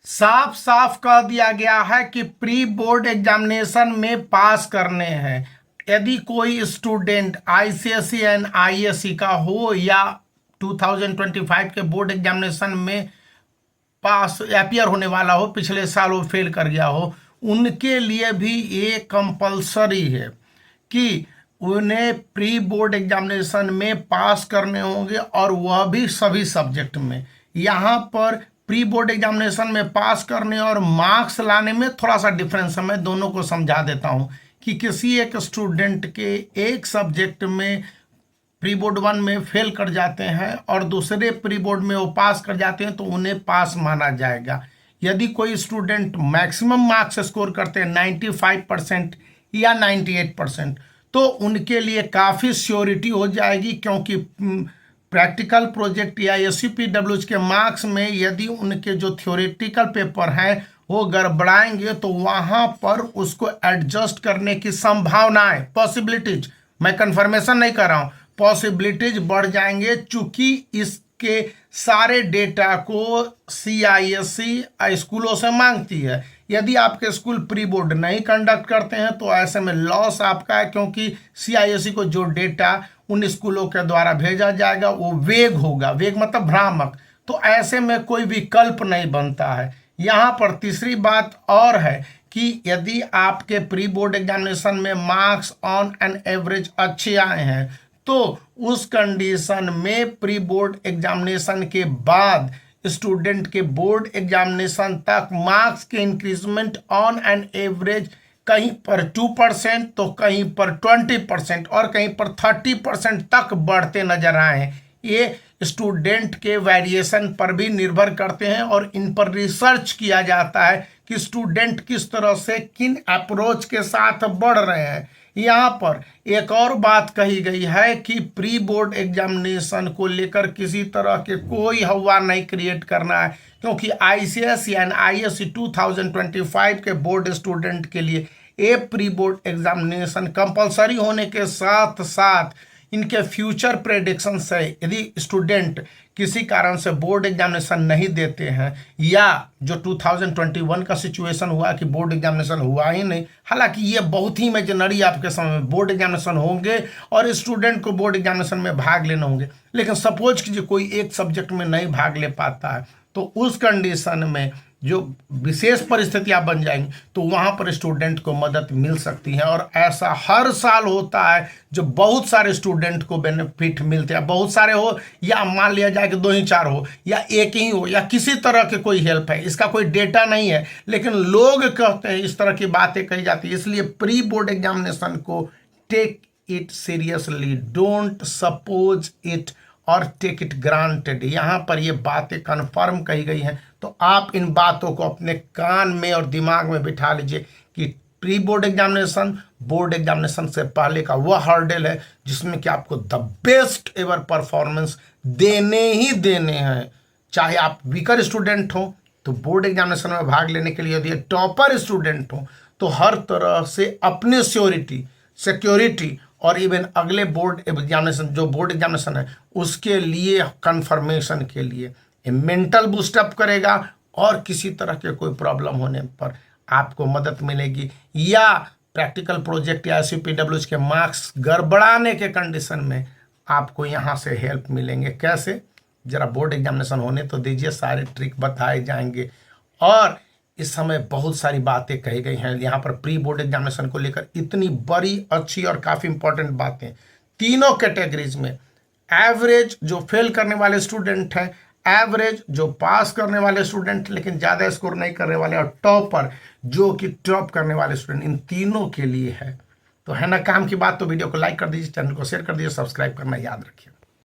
साफ साफ कह दिया गया है कि प्री बोर्ड एग्जामिनेशन में पास करने हैं। यदि कोई स्टूडेंट आईसीएसई एंड आईएससी का हो या 2025 के बोर्ड एग्जामिनेशन में पास अपीयर होने वाला हो, पिछले साल वो फेल कर गया हो, उनके लिए भी ये कंपलसरी है कि उन्हें प्री बोर्ड एग्जामिनेशन में पास करने होंगे, और वह भी सभी सब्जेक्ट में। यहाँ पर प्री बोर्ड एग्जामिनेशन में पास करने और मार्क्स लाने में थोड़ा सा डिफरेंस है। मैं दोनों को समझा देता हूँ कि किसी एक स्टूडेंट के एक सब्जेक्ट में प्री बोर्ड 1 में फेल कर जाते हैं और दूसरे प्री बोर्ड में वो पास कर जाते हैं तो उन्हें पास माना जाएगा। यदि कोई स्टूडेंट मैक्सिमम मार्क्स स्कोर करते हैं 95% या 98%, तो उनके लिए काफ़ी श्योरिटी हो जाएगी, क्योंकि प्रैक्टिकल प्रोजेक्ट या एसयूपीडब्ल्यूएच के मार्क्स में यदि उनके जो थ्योरेटिकल पेपर हैं वो गड़बड़ाएंगे तो वहाँ पर उसको एडजस्ट करने की संभावनाएं, पॉसिबिलिटीज, मैं कंफर्मेशन नहीं कर रहा हूँ, पॉसिबिलिटीज बढ़ जाएंगे, चूंकि इसके सारे डेटा को सीआईएससी स्कूलों से मांगती है। यदि आपके स्कूल प्री बोर्ड नहीं कंडक्ट करते हैं तो ऐसे में लॉस आपका है, क्योंकि सीआईएससी को जो डेटा उन स्कूलों के द्वारा भेजा जाएगा वो वेग होगा, वेग मतलब भ्रामक, तो ऐसे में कोई विकल्प नहीं बनता है। यहाँ पर तीसरी बात और है कि यदि आपके प्री बोर्ड एग्जामिनेशन में मार्क्स ऑन एन एवरेज अच्छे आए हैं तो उस कंडीशन में प्री बोर्ड एग्जामिनेशन के बाद स्टूडेंट के बोर्ड एग्जामिनेशन तक मार्क्स के इंक्रीजमेंट ऑन एन एवरेज कहीं पर 2% तो कहीं पर 20% और कहीं पर 30% तक बढ़ते नजर आए हैं। ये स्टूडेंट के वेरिएशन पर भी निर्भर करते हैं और इन पर रिसर्च किया जाता है कि स्टूडेंट किस तरह से किन अप्रोच के साथ बढ़ रहे हैं। यहाँ पर एक और बात कही गई है कि प्री बोर्ड एग्जामिनेशन को लेकर किसी तरह के कोई हवा नहीं क्रिएट करना है, क्योंकि आईसीएसई एंड आईएससी 2025 के बोर्ड स्टूडेंट के लिए ए प्री बोर्ड एग्जामिनेशन कंपलसरी होने के साथ साथ इनके फ्यूचर प्रेडिक्शन से यदि स्टूडेंट किसी कारण से बोर्ड एग्जामिनेशन नहीं देते हैं, या जो 2021 का सिचुएशन हुआ कि बोर्ड एग्जामिनेशन हुआ ही नहीं, हालांकि ये बहुत ही इमेजिनरी आपके समय में बोर्ड एग्जामिनेशन होंगे और स्टूडेंट को बोर्ड एग्जामिनेशन में भाग लेना होंगे, लेकिन सपोज कीजिए कोई एक सब्जेक्ट में नहीं भाग ले पाता है, तो उस कंडीशन में जो विशेष परिस्थितियां बन जाएंगी तो वहां पर स्टूडेंट को मदद मिल सकती है। और ऐसा हर साल होता है जो बहुत सारे स्टूडेंट को बेनिफिट मिलते हैं, बहुत सारे हो या मान लिया जाए कि 2 ही 4 हो या एक ही हो या किसी तरह के कोई हेल्प है, इसका कोई डेटा नहीं है, लेकिन लोग कहते हैं, इस तरह की बातें कही जाती है। इसलिए प्री बोर्ड एग्जामिनेशन को take it seriously, don't suppose it और टेक इट ग्रांटेड। यहाँ पर ये बातें कन्फर्म कही गई हैं, तो आप इन बातों को अपने कान में और दिमाग में बिठा लीजिए कि pre board examination board examination से पहले का वह हर्डल है जिसमें कि आपको द बेस्ट एवर परफॉर्मेंस देने ही देने हैं। चाहे आप वीकर स्टूडेंट हो तो बोर्ड एग्जामिनेशन में भाग लेने के लिए, यदि टॉपर स्टूडेंट हो तो हर तरह से अपने सिक्योरिटी और इवन अगले बोर्ड एग्जामिनेशन, जो बोर्ड एग्जामिनेशन है उसके लिए कंफर्मेशन के लिए मेंटल बूस्टअप करेगा, और किसी तरह के कोई प्रॉब्लम होने पर आपको मदद मिलेगी, या प्रैक्टिकल प्रोजेक्ट या एसयूपीडब्ल्यूएच के मार्क्स गड़बड़ाने के कंडीशन में आपको यहाँ से हेल्प मिलेंगे। कैसे, जरा बोर्ड एग्जामिनेशन होने तो दीजिए, सारे ट्रिक बताए जाएंगे। और इस समय बहुत सारी बातें कही गई हैं यहाँ पर प्री बोर्ड एग्जामिनेशन को लेकर, इतनी बड़ी अच्छी और काफ़ी इंपॉर्टेंट बातें तीनों कैटेगरीज में। एवरेज जो फेल करने वाले स्टूडेंट हैं, एवरेज जो पास करने वाले स्टूडेंट लेकिन ज़्यादा स्कोर नहीं करने वाले, और टॉपर जो कि टॉप करने वाले स्टूडेंट, इन तीनों के लिए है। तो है ना काम की बात, तो वीडियो को लाइक कर दीजिए, चैनल को शेयर कर दीजिए, सब्सक्राइब करना याद रखिए।